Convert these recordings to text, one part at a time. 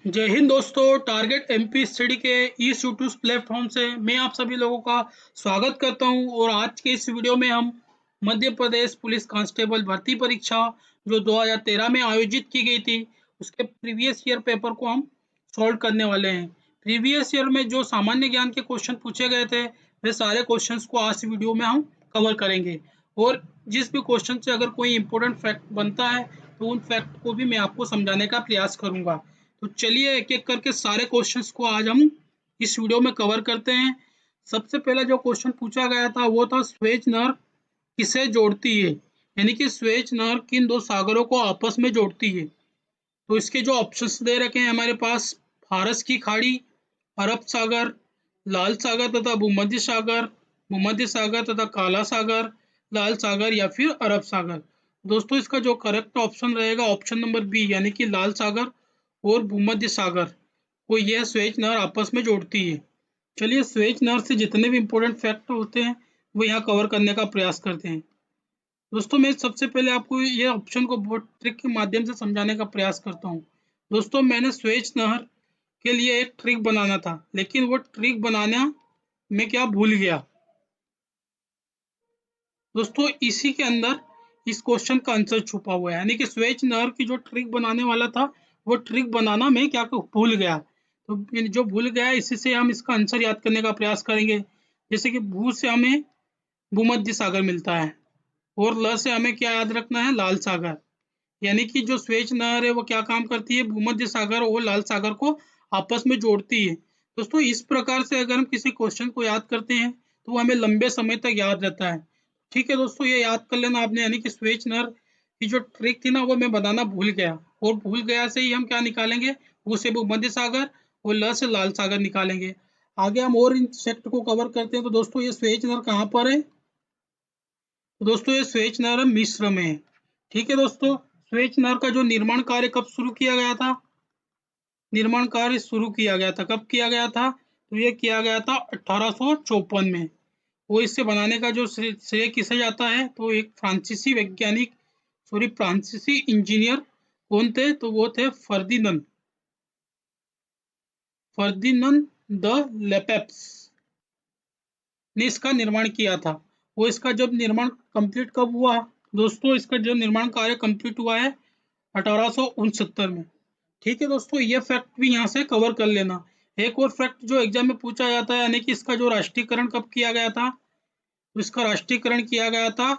जय हिंद दोस्तों। Target MP study के इस यूट्यूब प्लेटफॉर्म से मैं आप सभी लोगों का स्वागत करता हूं और आज के इस वीडियो में हम मध्य प्रदेश पुलिस कांस्टेबल भर्ती परीक्षा जो 2013 में आयोजित की गई थी उसके प्रीवियस ईयर पेपर को हम सॉल्व करने वाले हैं। प्रीवियस ईयर में जो सामान्य ज्ञान के क्वेश्चन पूछे गए थे वे सारे क्वेश्चंस को आज वीडियो में हम कवर करेंगे और जिस भी क्वेश्चन से अगर कोई इंपॉर्टेंट फैक्ट बनता है तो उन फैक्ट को भी मैं आपको समझाने का प्रयास करूंगा। तो चलिए एक एक करके सारे क्वेश्चंस को आज हम इस वीडियो में कवर करते हैं। सबसे पहला जो क्वेश्चन पूछा गया था वो था स्वेज नहर किसे जोड़ती है, यानी कि स्वेज नहर किन दो सागरों को आपस में जोड़ती है। तो इसके जो ऑप्शंस दे रखे हैं हमारे पास फारस की खाड़ी, अरब सागर, लाल सागर तथा भूमध्य सागर तथा काला सागर, लाल सागर या फिर अरब सागर। दोस्तों इसका जो करेक्ट ऑप्शन रहेगा ऑप्शन नंबर बी यानी कि लाल सागर और भूमध्य सागर को यह स्वेज नहर आपस में जोड़ती है। चलिए स्वेज नहर से जितने भी इंपॉर्टेंट फैक्ट होते हैं वो यहाँ कवर करने का प्रयास करते हैं। दोस्तों मैं सबसे पहले आपको ये ऑप्शन को बहुत ट्रिक के माध्यम से समझाने का प्रयास करता हूँ। दोस्तों मैंने स्वेज नहर के लिए एक ट्रिक बनाना था लेकिन वो ट्रिक बनाना मैं क्या भूल गया। दोस्तों इसी के अंदर इस क्वेश्चन का आंसर छुपा हुआ है, यानी कि स्वेज नहर की जो ट्रिक बनाने वाला था वो ट्रिक बनाना मैं क्या भूल गया। तो ये जो भूल गया इसी से हम इसका आंसर याद करने का प्रयास करेंगे। जैसे कि भू से हमें भूमध्य सागर मिलता है और ल से हमें क्या याद रखना है, लाल सागर। यानी कि जो स्वेज नहर है वो क्या काम करती है, भूमध्य सागर और लाल सागर को आपस में जोड़ती है। दोस्तों इस प्रकार से अगर हम किसी क्वेश्चन को याद करते हैं तो वो हमें लंबे समय तक याद रहता है। ठीक है दोस्तों, ये याद कर लेना आपने, यानी कि स्वेज नहर की जो ट्रिक थी ना वो मैं बताना भूल गया और भूल गया से ही हम क्या निकालेंगे, वो से भूमध्य सागर और ल से लाल सागर निकालेंगे। आगे हम और इन सेक्ट को कवर करते हैं। तो दोस्तों ये स्वेज नहर कहाँ पर है, तो दोस्तों ये स्वेज नहर मिस्र में है। ठीक है दोस्तों, स्वेज नहर का जो निर्माण कार्य कब शुरू किया गया था, निर्माण कार्य शुरू किया गया था, कब किया गया था, तो ये किया गया था 1854 में। वो इसे बनाने का जो श्रेय किसे जाता है, तो एक फ्रांसीसी वैज्ञानिक फ्रांसीसी इंजीनियर कौन थे, तो वो थे फर्दिनंद द लेपेप्स ने इसका निर्माण किया था। वो इसका जब निर्माण कंप्लीट कब हुआ, दोस्तों इसका जो निर्माण कार्य कंप्लीट हुआ है 1869 में। ठीक है दोस्तों, ये फैक्ट भी यहाँ से कवर कर लेना। एक और फैक्ट जो एग्जाम में पूछा जाता है, यानी कि इसका जो राष्ट्रीयकरण कब किया गया था, तो इसका राष्ट्रीयकरण किया गया था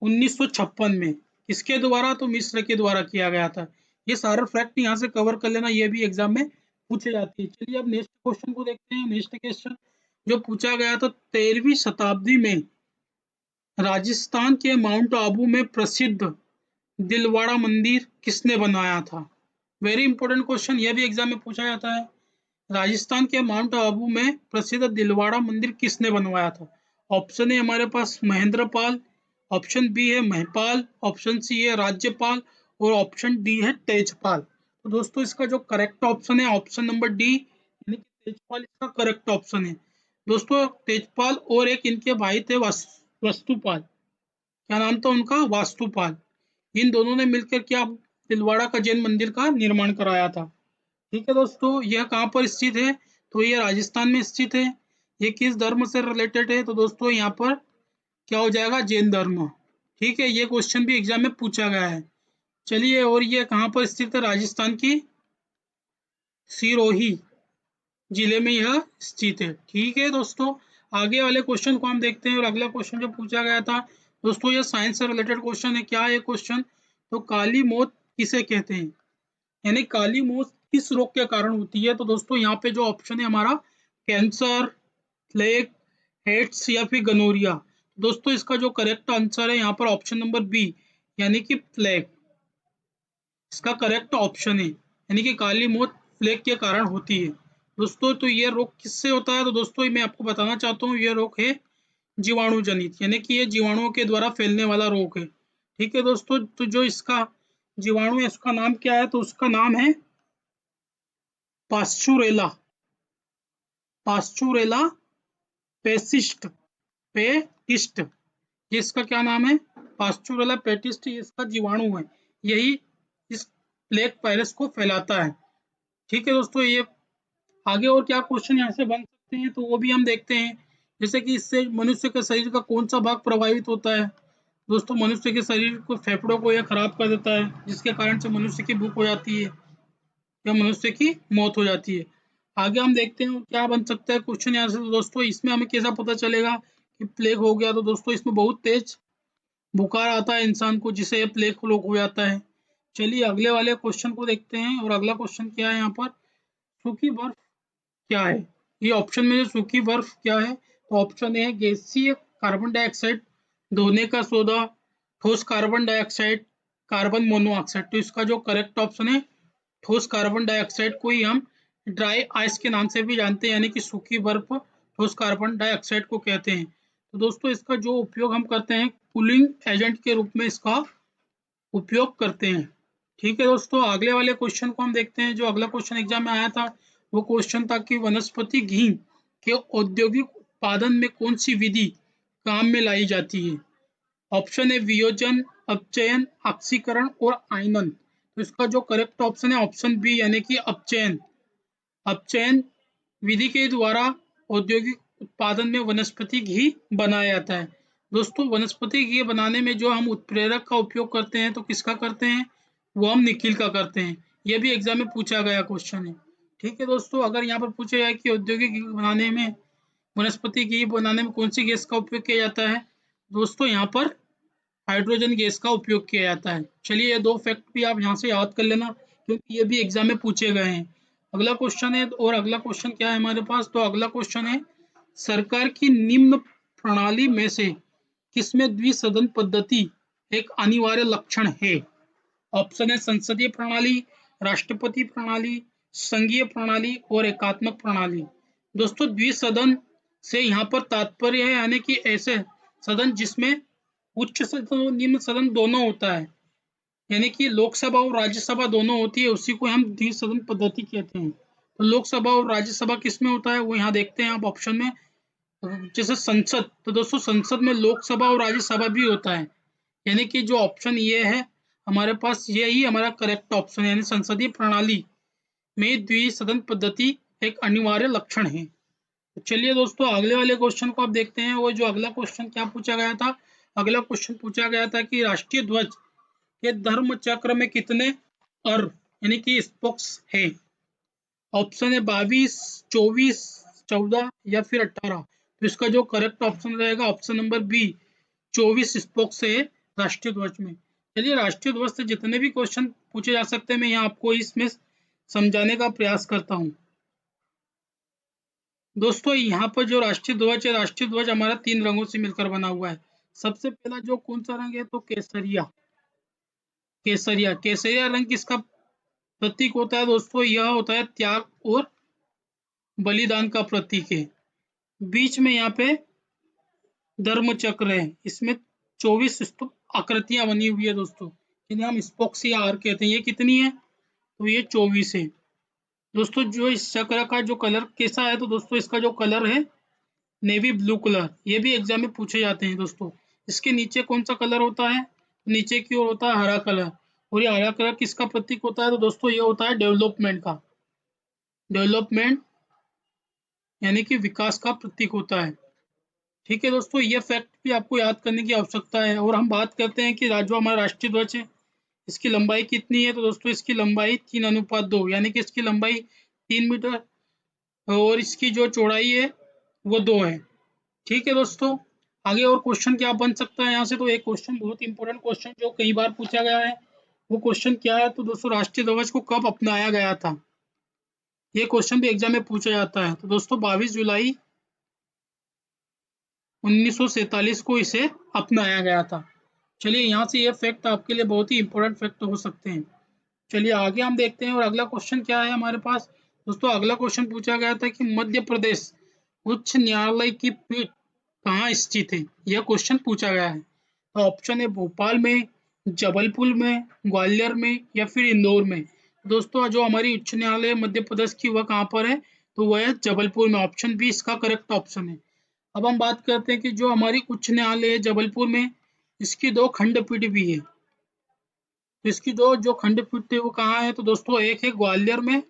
1956 में। किसके द्वारा, तो मिस्र के द्वारा किया गया था। ये सारे फैक्ट यहाँ से कवर कर लेना, ये भी एग्जाम में पूछे जाती है। चलिए अब नेक्स्ट क्वेश्चन को देखते हैं। नेक्स्ट क्वेश्चन जो पूछा गया था, 13वीं शताब्दी में राजस्थान के माउंट आबू में प्रसिद्ध दिलवाड़ा मंदिर किसने बनवाया था। वेरी इंपॉर्टेंट क्वेश्चन, यह भी एग्जाम में पूछा जाता है। राजस्थान के माउंट आबू में प्रसिद्ध दिलवाड़ा मंदिर किसने बनवाया था। ऑप्शन है हमारे पास महेंद्रपाल, ऑप्शन बी है महिपाल, ऑप्शन सी है राज्यपाल और ऑप्शन डी है तेजपाल। तो दोस्तों इसका जो करेक्ट ऑप्शन है ऑप्शन नंबर डी यानी कि तेजपाल इसका करेक्ट ऑप्शन है। दोस्तों तेजपाल और एक इनके भाई थे वस्तुपाल, क्या नाम था उनका, वास्तुपाल। इन दोनों ने मिलकर क्या तिलवाड़ा का जैन मंदिर का निर्माण कराया था। ठीक है दोस्तों, यह कहाँ पर स्थित है, तो यह राजस्थान में स्थित है। ये किस धर्म से रिलेटेड है, तो दोस्तों यहाँ पर क्या हो जाएगा, जैन धर्म। ठीक है, ये क्वेश्चन भी एग्जाम में पूछा गया है। चलिए, और ये कहाँ पर स्थित है, राजस्थान की सिरोही जिले में यह स्थित है। ठीक है दोस्तों, आगे वाले क्वेश्चन को हम देखते हैं। और अगला क्वेश्चन जो पूछा गया था दोस्तों, ये साइंस से रिलेटेड क्वेश्चन है। क्या है क्वेश्चन, तो काली मौत किसे कहते हैं, यानी काली मौत किस रोग के कारण होती है। तो दोस्तों यहाँ पे जो ऑप्शन है हमारा, कैंसर, प्लेग, एड्स या फिर गनोरिया। दोस्तों इसका जो करेक्ट आंसर है यहाँ पर ऑप्शन नंबर बी यानी कि प्लेग इसका करेक्ट ऑप्शन है। यानी कि काली मौत प्लेग के कारण होती है। दोस्तों तो ये रोग किससे होता है, तो दोस्तों मैं आपको बताना चाहता हूँ ये रोग है जीवाणु जनित, यानी कि ये जीवाणुओं के द्वारा फैलने वाला रोग है। ठीक है दोस्तों, तो जो इसका जीवाणु है उसका नाम क्या है, तो उसका नाम है पास्चुरेला, पास्चुरेला पेसिस्ट, पेटिस्ट। ये इसका क्या नाम है, पास्चुरेला पेटिस्ट, ये इसका जीवाणु है। यही इस प्लेग वायरस को फैलाता है। ठीक है दोस्तों, ये आगे और क्या क्वेश्चन यहाँ से बन सकते हैं तो वो भी हम देखते हैं। जैसे कि इससे मनुष्य के शरीर का कौन सा भाग प्रभावित होता है। दोस्तों मनुष्य के शरीर को फेफड़ों को यह खराब कर देता है, जिसके कारण से मनुष्य की भूख हो जाती है या मनुष्य की मौत हो जाती है। आगे हम देखते हैं क्या बन सकता है क्वेश्चन यहाँ से। तो दोस्तों इसमें हमें कैसा पता चलेगा कि प्लेग हो गया, तो दोस्तों इसमें बहुत तेज बुखार आता है इंसान को, जिसे प्लेग रोग हो जाता है। चलिए अगले वाले क्वेश्चन को देखते हैं। और अगला क्वेश्चन क्या है यहाँ पर, सूखी बर्फ क्या है। ये ऑप्शन में जो सूखी बर्फ क्या है, तो ऑप्शन ए है गैसीय कार्बन डाइऑक्साइड, धोने का सोडा, ठोस कार्बन डाइऑक्साइड, कार्बन मोनोऑक्साइड। तो इसका जो करेक्ट ऑप्शन है ठोस कार्बन डाइऑक्साइड को ही हम ड्राई आइस के नाम से भी जानते हैं, यानी कि सूखी बर्फ ठोस कार्बन डाइऑक्साइड को कहते हैं। तो दोस्तों इसका जो उपयोग हम करते हैं कूलिंग एजेंट के रूप में इसका उपयोग करते हैं। ठीक है दोस्तों, अगले वाले क्वेश्चन को हम देखते हैं। जो अगला क्वेश्चन एग्जाम में आया था वो क्वेश्चन था कि वनस्पति घी के औद्योगिक उत्पादन में कौन सी विधि काम में लाई जाती है। ऑप्शन है वियोजन, अपचयन, ऑक्सीकरण और आयनन। तो इसका जो करेक्ट ऑप्शन है ऑप्शन बी, यानी कि अपचयन। अपचयन विधि के द्वारा औद्योगिक उत्पादन में वनस्पति घी बनाया जाता है। दोस्तों वनस्पति घी बनाने में जो हम उत्प्रेरक का उपयोग करते हैं तो किसका करते हैं, वो हम निकिल का करते हैं। ये भी एग्जाम में पूछा गया क्वेश्चन है। ठीक है दोस्तों, अगर यहाँ पर पूछा जाए कि औद्योगिक घी बनाने में, वनस्पति घी बनाने में कौन सी गैस का उपयोग किया जाता है, दोस्तों यहाँ पर हाइड्रोजन गैस का उपयोग किया जाता है। चलिए ये दो फैक्ट भी आप यहाँ से याद कर लेना, क्योंकि ये भी एग्जाम में पूछे गए हैं। अगला क्वेश्चन है, और अगला क्वेश्चन क्या है हमारे पास, तो अगला क्वेश्चन है सरकार की निम्न प्रणाली में से किसमें द्विसदन पद्धति एक अनिवार्य लक्षण है। ऑप्शन है संसदीय प्रणाली, राष्ट्रपति प्रणाली, संघीय प्रणाली और एकात्मक प्रणाली। दोस्तों द्विसदन से यहाँ पर तात्पर्य है यानी कि ऐसे सदन जिसमें उच्च सदन और निम्न सदन दोनों होता है, यानी कि लोकसभा और राज्यसभा दोनों होती है, उसी को हम द्विसदन पद्धति कहते हैं। तो लोकसभा और राज्यसभा किस में होता है वो यहाँ देखते हैं आप ऑप्शन में। जैसे संसद, तो दोस्तों संसद में लोकसभा और राज्यसभा भी होता है, यानी कि जो ऑप्शन ये है हमारे पास, यही हमारा करेक्ट ऑप्शन है, यानी संसदीय प्रणाली में द्विसदन पद्धति एक अनिवार्य लक्षण है। तो चलिए दोस्तों अगले वाले क्वेश्चन को आप देखते हैं। वो जो अगला क्वेश्चन क्या पूछा गया था, अगला क्वेश्चन पूछा गया था कि राष्ट्रीय ध्वज के धर्म चक्र में कितने अर्ल यानी कि स्पोक्स है। ऑप्शन है 22, 24, 14 या फिर 18। तो इसका जो करेक्ट ऑप्शन रहेगा ऑप्शन नंबर बी, 24 स्पोक्स है राष्ट्रीय ध्वज में। चलिए राष्ट्रीय ध्वज से जितने भी क्वेश्चन पूछे जा सकते हैं मैं यहाँ आपको इसमें समझाने का प्रयास करता हूँ। दोस्तों यहाँ पर जो राष्ट्रीय ध्वज है, राष्ट्रीय ध्वज हमारा 3 रंगों से मिलकर बना हुआ है। सबसे पहला जो कौन सा रंग है, तो केसरिया। केसरिया केसरिया रंग किसका प्रतीक होता है दोस्तों, यह होता है त्याग और बलिदान का प्रतीक है। बीच में यहाँ पे धर्म चक्र है, इसमें 24 स्तूप आकृतियां बनी हुई है दोस्तों, जिन्हें हम स्पोक्स या आर कहते हैं। ये कितनी है, तो ये 24 है। दोस्तों जो इस चक्र का जो कलर कैसा है, तो दोस्तों इसका जो कलर है नेवी ब्लू कलर। ये भी एग्जाम में पूछे जाते हैं दोस्तों। इसके नीचे कौन सा कलर होता है, नीचे की ओर होता है हरा कलर। और ये हरा कलर किसका प्रतीक होता है, तो दोस्तों ये होता है डेवलपमेंट का। डेवलपमेंट यानी कि विकास का प्रतीक होता है। ठीक है दोस्तों, ये फैक्ट भी आपको याद करने की आवश्यकता है। और हम बात करते हैं कि जो हमारा राष्ट्रीय ध्वज है इसकी लंबाई कितनी है, तो दोस्तों इसकी लंबाई 3:2, यानी कि इसकी लंबाई 3 मीटर और इसकी जो चौड़ाई है वो 2 है। ठीक है दोस्तों, आगे और क्वेश्चन क्या बन सकता है यहाँ से, तो एक क्वेश्चन बहुत इंपॉर्टेंट क्वेश्चन जो कई बार पूछा गया है, वो क्वेश्चन क्या है, तो दोस्तों राष्ट्रीय ध्वज को कब अपनाया गया था। ये क्वेश्चन भी एग्जाम में पूछा जाता है। तो दोस्तों 22 जुलाई 1947 को इसे अपनाया गया था। चलिए यहाँ से ये फैक्ट आपके लिए बहुत ही इंपॉर्टेंट फैक्ट हो सकते हैं। चलिए आगे हम देखते हैं। और अगला क्वेश्चन क्या है हमारे पास, दोस्तों अगला क्वेश्चन पूछा गया था कि मध्य प्रदेश उच्च न्यायालय की पीठ कहाँ स्थित है, यह क्वेश्चन पूछा गया है। तो ऑप्शन है भोपाल में, जबलपुर में, ग्वालियर में या फिर इंदौर में। दोस्तों जो हमारी उच्च न्यायालय मध्य प्रदेश की वह कहाँ पर है, तो वह है जबलपुर में। ऑप्शन बी इसका करेक्ट ऑप्शन है। अब हम बात करते हैं कि जो हमारी उच्च न्यायालय है जबलपुर में, इसकी 2 खंडपीठ भी है। तो इसकी जो जो खंडपीठ है वो कहाँ है, तो दोस्तों एक है ग्वालियर में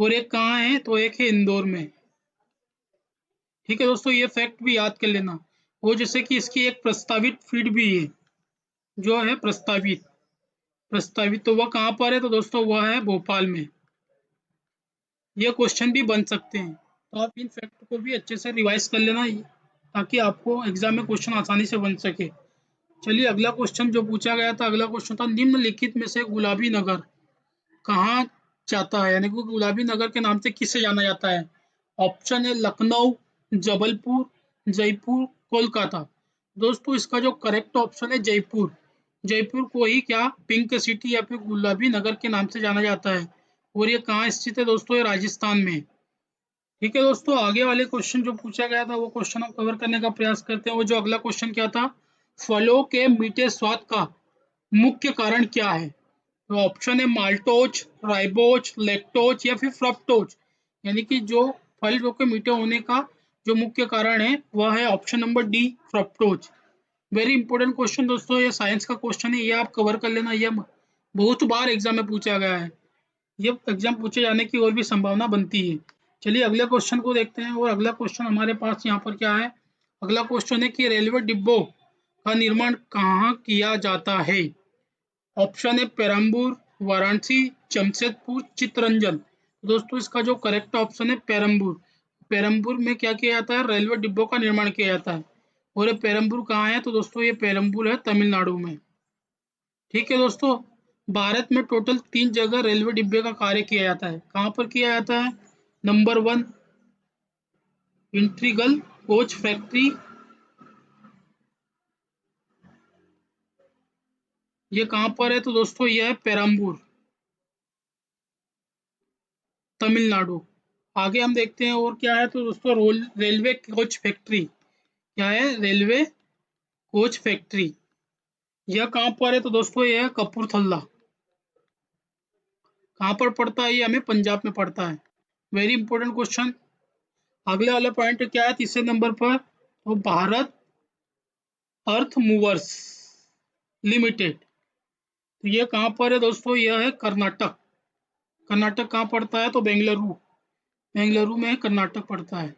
और एक कहाँ है, तो एक है इंदौर में। ठीक है दोस्तों, ये फैक्ट भी याद कर लेना। वो जैसे कि इसकी एक प्रस्तावित फीड भी है, जो है प्रस्तावित, तो वह कहाँ पर है, तो दोस्तों वह है भोपाल में। ये क्वेश्चन भी बन सकते हैं, तो आप इन फैक्ट को भी अच्छे से रिवाइज कर लेना, ताकि आपको एग्जाम में क्वेश्चन आसानी से बन सके। चलिए अगला क्वेश्चन जो पूछा गया था, अगला क्वेश्चन था निम्नलिखित में से गुलाबी नगर कहाँ जाता है, यानी कि गुलाबी नगर के नाम से किसे जाना जाता है। ऑप्शन है लखनऊ, जबलपुर, जयपुर, कोलकाता। दोस्तों इसका जो करेक्ट ऑप्शन है जयपुर। जयपुर को ही क्या पिंक सिटी या फिर गुलाबी नगर के नाम से जाना जाता है। और ये कहाँ स्थित है दोस्तों, ये राजस्थान में। ठीक है दोस्तों, आगे वाले क्वेश्चन जो पूछा गया था वो क्वेश्चन हम कवर करने का प्रयास करते हैं। वो जो अगला क्वेश्चन क्या था, फलों के मीठे स्वाद का मुख्य कारण क्या है। तो ऑप्शन है माल्टोज, राइबोज, लैक्टोज या फिर फ्रक्टोज। यानी कि जो फल के मीठे होने का जो मुख्य कारण है वह है option number D, fructose. Very important question दोस्तों, ये साइंस का क्वेश्चन है, ये आप कवर कर लेना। ये बहुत बार एग्जाम में पूछा गया है, ये एग्जाम पूछे जाने की और भी संभावना बनती है। चलिए अगले क्वेश्चन को देखते हैं। और अगला क्वेश्चन हमारे पास यहाँ पर क्या है, अगला क्वेश्चन है कि रेलवे डिब्बों का निर्माण कहाँ किया जाता है। ऑप्शन है पेरम्बूर, वाराणसी, जमशेदपुर, चित्तरंजन। दोस्तों इसका जो करेक्ट ऑप्शन है पेरम्बूर। पेरम्बूर में क्या किया जाता है, रेलवे डिब्बों का निर्माण किया जाता है। और ये पेरम्बूर कहाँ है, तो दोस्तों ये पेरम्बूर है तमिलनाडु में। ठीक है दोस्तों, भारत में टोटल 3 जगह रेलवे डिब्बे का कार्य किया जाता है। कहाँ पर किया जाता है, नंबर 1 इंट्रीगल कोच फैक्ट्री, ये कहाँ पर है, तो दोस्तों ये है पेरम्बूर, तमिलनाडु। आगे हम देखते हैं और क्या है, तो दोस्तों रेलवे कोच फैक्ट्री, क्या है, रेलवे कोच फैक्ट्री, यह कहाँ पर है, तो दोस्तों यह है कपूरथला। कहाँ पर पड़ता है, ये हमें पंजाब में पड़ता है। Very important question. अगले वाले पॉइंट क्या है, तीसरे नंबर पर, तो भारत अर्थ मूवर्स लिमिटेड, तो ये कहाँ पर है दोस्तों, यह है कर्नाटक। कर्नाटक कहाँ पड़ता है, तो बेंगलुरु, बेंगलुरु में कर्नाटक पड़ता है।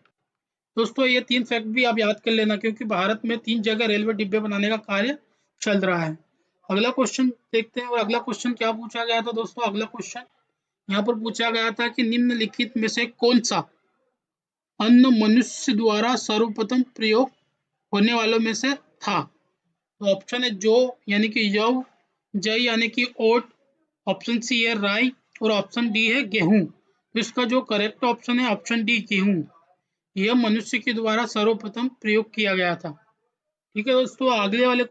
दोस्तों ये 3 फैक्ट भी आप याद कर लेना, क्योंकि भारत में 3 जगह रेलवे डिब्बे बनाने का कार्य चल रहा है। अगला क्वेश्चन देखते हैं। और अगला क्वेश्चन क्या पूछा गया था दोस्तों, अगला क्वेश्चन यहाँ पर पूछा गया था कि निम्नलिखित में से कौन सा अन्न मनुष्य द्वारा सर्वप्रथम प्रयोग होने वालों में से था। तो ऑप्शन है जौ यानी कि यव, जय यानी कि ओट, ऑप्शन सी है राई, और ऑप्शन डी है गेहूं। तो इसका जो करेक्ट ऑप्शन है ऑप्शन डी गेहूं, यह मनुष्य के द्वारा सर्वप्रथम प्रयोग किया गया था। ठीक है दोस्तों, अगले वाले